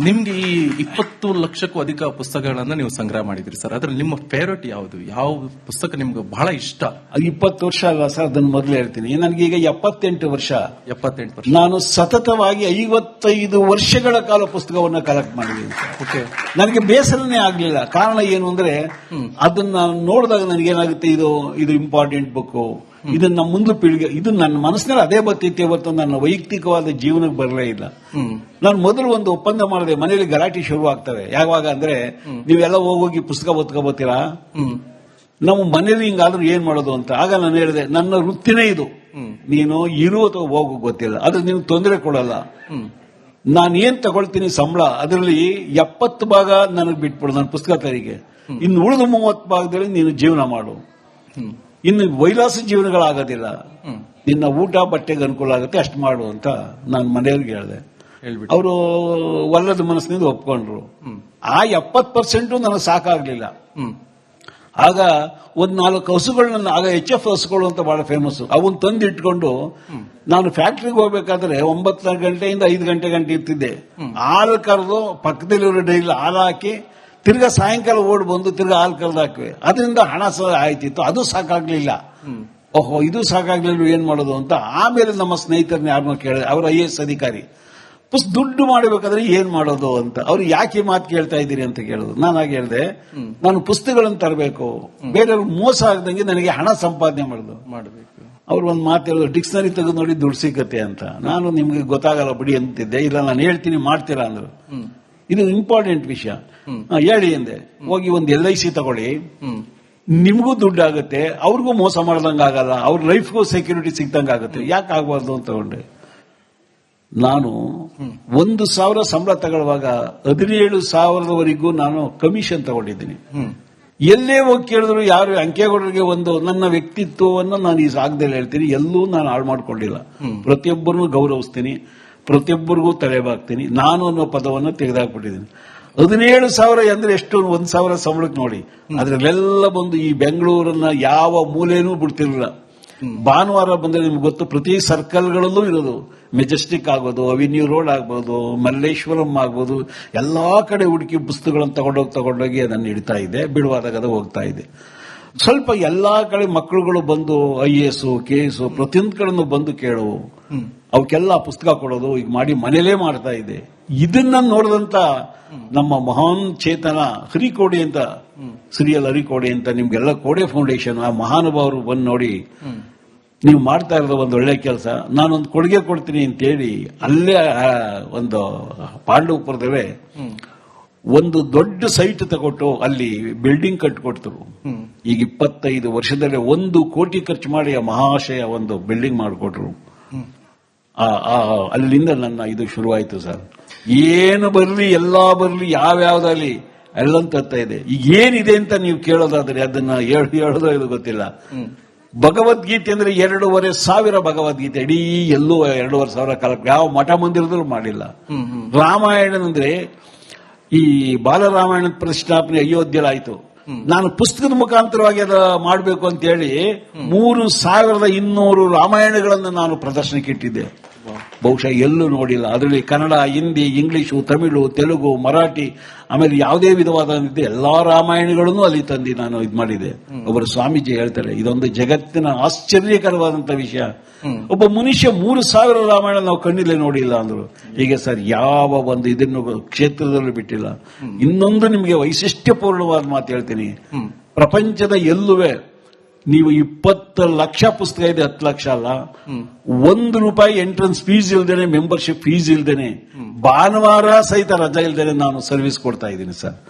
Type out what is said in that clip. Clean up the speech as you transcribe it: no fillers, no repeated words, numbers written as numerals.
ನಿಮ್ಗೆ ಈ 20 ಲಕ್ಷಕ್ಕೂ ಅಧಿಕ ಪುಸ್ತಕಗಳನ್ನ ನೀವು ಸಂಗ್ರಹ ಮಾಡಿದ್ರಿ ಸರ್. ಅದ್ರಲ್ಲಿ ನಿಮ್ಮ ಫೇವರೇಟ್ ಯಾವುದು? ಯಾವ ಪುಸ್ತಕ ನಿಮ್ಗೆ ಬಹಳ ಇಷ್ಟ? 20 ವರ್ಷ ಅಲ್ಲ ಸರ್, ಅದನ್ನ ಮೊದಲೇ ಹೇಳ್ತೀನಿ. ನನಗೀಗ 78 ವರ್ಷ. 78 ವರ್ಷ. ನಾನು ಸತತವಾಗಿ 55 ವರ್ಷಗಳ ಕಾಲ ಪುಸ್ತಕವನ್ನ ಕಲೆಕ್ಟ್ ಮಾಡಿದ್ದೀನಿ. ಓಕೆ. ನನಗೆ ಬೇಸರನೇ ಆಗ್ಲಿಲ್ಲ. ಕಾರಣ ಏನು ಅಂದ್ರೆ ಅದನ್ನ ನೋಡಿದಾಗ ನನಗೇನಾಗುತ್ತೆ, ಇದು ಇಂಪಾರ್ಟೆಂಟ್ ಬುಕ್, ಇದನ್ನ ಮುಂದೆ ಪೀಳಿಗೆ, ಇದು ನನ್ನ ಮನಸ್ಸಿನಲ್ಲಿ ಅದೇ ಬರ್ತೈತೆ ಹೊರತು ನನ್ನ ವೈಯಕ್ತಿಕವಾದ ಜೀವನಕ್ಕೆ ಬರಲೇ ಇಲ್ಲ. ನಾನು ಮೊದಲು ಒಂದು ಒಪ್ಪಂದ ಮಾಡಿದೆ, ಮನೆಯಲ್ಲಿ ಗಲಾಟೆ ಶುರು ಆಗ್ತವೆ. ಯಾವಾಗ ಅಂದ್ರೆ ನೀವೆಲ್ಲ ಹೋಗಿ ಪುಸ್ತಕ ಓದ್ಕೋಬೋತೀರಾ, ನಮ್ಮ ಮನೇಲಿ ಹಿಂಗಾದ್ರೂ ಏನ್ ಮಾಡೋದು ಅಂತ. ಆಗ ನಾನು ಹೇಳಿದೆ, ನನ್ನ ವೃತ್ತಿನೇ ಇದು, ನೀನು ಇರು ಅಥವಾ ಹೋಗೋ ಗೊತ್ತಿಲ್ಲ, ಅದು ನಿನ್ಗೆ ತೊಂದರೆ ಕೊಡಲ್ಲ. ನಾನು ಏನ್ ತಗೊಳ್ತೀನಿ ಸಂಬಳ, ಅದರಲ್ಲಿ 70 ಭಾಗ ನನಗೆ ಬಿಟ್ಬಿಡು ನನ್ನ ಪುಸ್ತಕ ತರಿಗೆ, ಇನ್ನು ಉಳಿದ 30 ಭಾಗದಲ್ಲಿ ನೀನು ಜೀವನ ಮಾಡು. ಇನ್ನು ವೈಲಾಸ ಜೀವನಗಳಾಗೋದಿಲ್ಲ, ನಿನ್ನ ಊಟ ಬಟ್ಟೆಗೆ ಅನುಕೂಲ ಆಗುತ್ತೆ, ಅಷ್ಟು ಮಾಡು ಅಂತ ನಾನು ಮನೆಯವ್ರಿಗೆ ಹೇಳಿದೆ. ಅವರು ಒಲ್ಲದ ಮನಸ್ಸಿನಿಂದ ಒಪ್ಕೊಂಡ್ರು. ಆ 70% ನನಗೆ ಸಾಕಾಗ್ಲಿಲ್ಲ. ಆಗ ಒಂದ್ 4 ಹಸುಗಳನ್ನ, ಆಗ HF ಹಸುಗಳು ಅಂತ ಬಹಳ ಫೇಮಸ್, ಅವನ್ ತಂದು ಇಟ್ಕೊಂಡು ನಾನು ಫ್ಯಾಕ್ಟ್ರಿಗೆ ಹೋಗ್ಬೇಕಾದ್ರೆ 9 ಗಂಟೆಯಿಂದ 5 ಗಂಟೆ ಇರ್ತಿದ್ದೆ. ಹಾಲು ಕರೆದು ಪಕ್ಕದಲ್ಲಿರೋ ಡೈಲಿ ಹಾಲು ಹಾಕಿ ತಿರ್ಗಾ ಸಾಯಂಕಾಲ ಓಡ್ ಬಂದು ತಿರ್ಗಾ ಹಾಲು ಕರೆದು ಹಾಕುವೆ. ಅದರಿಂದ ಹಣ ಆಯ್ತಿತ್ತು. ಅದು ಸಾಕಾಗ್ಲಿಲ್ಲ. ಓಹೋ, ಇದು ಸಾಕಾಗ್ಲಿಲ್ಲ, ಏನ್ ಮಾಡೋದು ಅಂತ. ಆಮೇಲೆ ನಮ್ಮ ಸ್ನೇಹಿತರನ್ನ ಯಾರನ್ನೋ ಕೇಳಿದೆ, ಅವರು IAS ಅಧಿಕಾರಿ. ದುಡ್ಡು ಮಾಡಬೇಕಾದ್ರೆ ಏನ್ ಮಾಡೋದು ಅಂತ. ಅವ್ರು ಯಾಕೆ ಮಾತು ಕೇಳ್ತಾ ಇದ್ದೀರಿ ಅಂತ ಕೇಳಿದ್ರು. ನಾನು ಹಾಗೆ ಹೇಳಿದೆ, ನಾನು ಪುಸ್ತಕಗಳನ್ನು ತರಬೇಕು, ಬೇರೆಯವ್ರಿಗೆ ಮೋಸ ಆಗದಂಗೆ ನನಗೆ ಹಣ ಸಂಪಾದನೆ ಮಾಡಬೇಕು. ಅವ್ರು ಒಂದು ಮಾತು ಹೇಳಿದ್ರು, ಡಿಕ್ಷನರಿ ತೆಗೆದು ನೋಡಿ ದುಡ್ಡು ಸಿಕ್ಕತ್ತೆ ಅಂತ. ನಾನು ನಿಮ್ಗೆ ಗೊತ್ತಾಗಲ್ಲ ಬಿಡಿ ಅಂತಿದ್ದೆ. ಇಲ್ಲ, ನಾನು ಹೇಳ್ತೀನಿ, ಮಾಡ್ತೀರಾ ಅಂದ್ರು. ಇದು ಇಂಪಾರ್ಟೆಂಟ್ ವಿಷಯ, ಹೇಳಿ ಅಂದೆ. ಹೋಗಿ ಒಂದು LIC ತಗೊಳ್ಳಿ, ನಿಮಗೂ ದುಡ್ಡು ಆಗುತ್ತೆ, ಅವ್ರಿಗೂ ಮೋಸ ಮಾಡ್ದಂಗ ಆಗಲ್ಲ, ಅವ್ರ ಲೈಫ್ಗೂ ಸೆಕ್ಯೂರಿಟಿ ಸಿಗ್ದಂಗ ಆಗುತ್ತೆ, ಯಾಕೆ ಆಗ್ಬಾರ್ದು ಅಂತ ತಗೊಂಡೆ. ನಾನು 1,000 ಸಂಬಳ ತಗೊಳ್ಳುವಾಗ 17,000ವರೆಗೂ ನಾನು ಕಮಿಷನ್ ತಗೊಂಡಿದ್ದೀನಿ. ಎಲ್ಲೇ ಹೋಗಿ ಕೇಳಿದ್ರು, ಯಾರು ಅಂಕೇಗೌಡರಿಗೆ ನನ್ನ ವ್ಯಕ್ತಿತ್ವವನ್ನು ನಾನು ಈ ಜಾಗದಲ್ಲಿ ಹೇಳ್ತೀನಿ, ಎಲ್ಲೂ ನಾನು ಹಾಳು ಮಾಡ್ಕೊಂಡಿಲ್ಲ. ಪ್ರತಿಯೊಬ್ಬರನ್ನು ಗೌರವಿಸ್ತೀನಿ, ಪ್ರತಿಯೊಬ್ಬರಿಗೂ ತಲೆಬಾಗ್ತೀನಿ. ನಾನು ಅನ್ನೋ ಪದವನ್ನು ತೆಗೆದಾಕ್ಬಿಟ್ಟಿದ್ದೀನಿ. 17,000 ಅಂದ್ರೆ ಎಷ್ಟು? 1,000 ಸಂಬಳಕ್ಕೆ ನೋಡಿ. ಅದ್ರಲ್ಲೆಲ್ಲ ಬಂದು ಈ ಬೆಂಗಳೂರನ್ನ ಯಾವ ಮೂಲೆನೂ ಬಿಡ್ತಿರಲಿಲ್ಲ. ಭಾನುವಾರ ಬಂದ್ರೆ ನಿಮ್ಗೆ ಗೊತ್ತು, ಪ್ರತಿ ಸರ್ಕಲ್ಗಳಲ್ಲೂ ಇರೋದು. ಮೆಜೆಸ್ಟಿಕ್ ಆಗೋದು, ಅವೆನ್ಯೂ ರೋಡ್ ಆಗ್ಬೋದು, ಮಲ್ಲೇಶ್ವರಂ ಆಗ್ಬೋದು, ಎಲ್ಲಾ ಕಡೆ ಹುಡುಕಿ ಪುಸ್ತಕಗಳನ್ನು ತಗೊಂಡೋಗಿ ಅದನ್ನು ಇಡ್ತಾ ಇದೆ. ಬಿಡುವಾದಾಗ ಅದು ಹೋಗ್ತಾ ಇದೆ. ಸ್ವಲ್ಪ ಎಲ್ಲಾ ಕಡೆ ಮಕ್ಕಳುಗಳು ಬಂದು IAS, KS ಪ್ರತಿಯೊಂದು ಕಡೆನೂ ಬಂದು ಕೇಳು, ಅವಕ್ಕೆಲ್ಲ ಪುಸ್ತಕ ಕೊಡೋದು ಈಗ ಮಾಡಿ ಮನೇಲೇ ಮಾಡ್ತಾ ಇದೆ. ಇದನ್ನ ನೋಡಿದಂತ ನಮ್ಮ ಮಹಾನ್ ಚೇತನ ಹರಿಕೋಡೆ ಅಂತ, ಸಿರಿಯಲ್ ಹರಿಕೋಡೆ ಅಂತ, ನಿಮ್ಗೆಲ್ಲ ಕೋಡೆ ಫೌಂಡೇಶನ್, ಆ ಮಹಾನುಭಾವರು ಬಂದು ನೋಡಿ, ನೀವು ಮಾಡ್ತಾ ಇರೋದು ಒಂದು ಒಳ್ಳೆ ಕೆಲಸ, ನಾನೊಂದು ಕೊಡುಗೆ ಕೊಡ್ತೀನಿ ಅಂತೇಳಿ ಅಲ್ಲೇ ಒಂದು ಪಾಂಡವಪುರದಲ್ಲೇ ಒಂದು ದೊಡ್ಡ ಸೈಟ್ ತಗೊಟ್ಟು ಅಲ್ಲಿ ಬಿಲ್ಡಿಂಗ್ ಕಟ್ಟಿಕೊಡ್ತರು. ಈಗ 25 ವರ್ಷದಲ್ಲೇ 1 ಕೋಟಿ ಖರ್ಚು ಮಾಡಿ ಆ ಮಹಾಶಯ ಒಂದು ಬಿಲ್ಡಿಂಗ್ ಮಾಡಿಕೊಟ್ರು. ಅಲ್ಲಿಂದ ನನ್ನ ಇದು ಶುರುವಾಯಿತು ಸರ್. ಏನು ಬರಲಿ, ಎಲ್ಲಾ ಬರಲಿ, ಯಾವ್ಯಾವ್ದಲ್ಲಿ ಎಲ್ಲಂತ ತರ್ತಾ ಇದೆ. ಈಗ ಏನಿದೆ ಅಂತ ನೀವು ಕೇಳೋದಾದ್ರೆ ಅದನ್ನ ಹೇಳೋದೋ ಇದು ಗೊತ್ತಿಲ್ಲ. ಭಗವದ್ಗೀತೆ ಅಂದ್ರೆ 2,500 ಭಗವದ್ಗೀತೆ, ಇಡೀ ಎಲ್ಲೂ 2,500 ಕಾಲಕ್ಕೆ ಯಾವ ಮಠ ಮಂದಿರದಲ್ಲೂ ಮಾಡಿಲ್ಲ. ರಾಮಾಯಣ ಅಂದ್ರೆ ಈ ಬಾಲರಾಮಾಯಣದ ಪ್ರತಿಷ್ಠಾಪನೆ ಅಯೋಧ್ಯೆಯಲ್ಲಿ ಆಯ್ತು. ನಾನು ಪುಸ್ತಕದ ಮುಖಾಂತರವಾಗಿ ಅದ ಮಾಡಬೇಕು ಅಂತ ಹೇಳಿ 3,200 ರಾಮಾಯಣಗಳನ್ನು ನಾನು ಪ್ರದರ್ಶನಕ್ಕೆ ಇಟ್ಟಿದ್ದೆ. ಬಹುಶಃ ಎಲ್ಲೂ ನೋಡಿಲ್ಲ. ಅದರಲ್ಲಿ ಕನ್ನಡ, ಹಿಂದಿ, ಇಂಗ್ಲಿಷು, ತಮಿಳು, ತೆಲುಗು, ಮರಾಠಿ, ಆಮೇಲೆ ಯಾವುದೇ ವಿಧವಾದ ಎಲ್ಲಾ ರಾಮಾಯಣಗಳನ್ನು ಅಲ್ಲಿ ತಂದು ನಾನು ಇದು ಮಾಡಿದೆ. ಒಬ್ಬರು ಸ್ವಾಮೀಜಿ ಹೇಳ್ತಾರೆ, ಇದೊಂದು ಜಗತ್ತಿನ ಆಶ್ಚರ್ಯಕರವಾದಂತಹ ವಿಷಯ. ಒಬ್ಬ ಮನುಷ್ಯ 3,000 ರಾಮಾಯಣ ನಾವು ಕಣ್ಣಿಲ್ಲೇ ನೋಡಿಲ್ಲ ಅಂದ್ರು. ಹೀಗೆ ಸರ್, ಯಾವ ಒಂದು ಇದನ್ನು ಕ್ಷೇತ್ರದಲ್ಲೂ ಬಿಟ್ಟಿಲ್ಲ. ಇನ್ನೊಂದು ನಿಮಗೆ ವೈಶಿಷ್ಟ್ಯಪೂರ್ಣವಾದ ಮಾತು ಹೇಳ್ತೀನಿ. ಪ್ರಪಂಚದ ಎಲ್ಲುವೆ ನೀವು 20 ಲಕ್ಷ ಪುಸ್ತಕ ಇದೆ, 10 ಲಕ್ಷ ಅಲ್ಲ, ₹1 ಎಂಟ್ರೆನ್ಸ್ ಫೀಸ್ ಇಲ್ದೇನೆ, ಮೆಂಬರ್ಶಿಪ್ ಫೀಸ್ ಇಲ್ದೇನೆ, ಭಾನುವಾರ ಸಹಿತ ರಜಾ ಇಲ್ದೇನೆ ನಾನು ಸರ್ವಿಸ್ ಕೊಡ್ತಾ ಇದ್ದೀನಿ ಸರ್.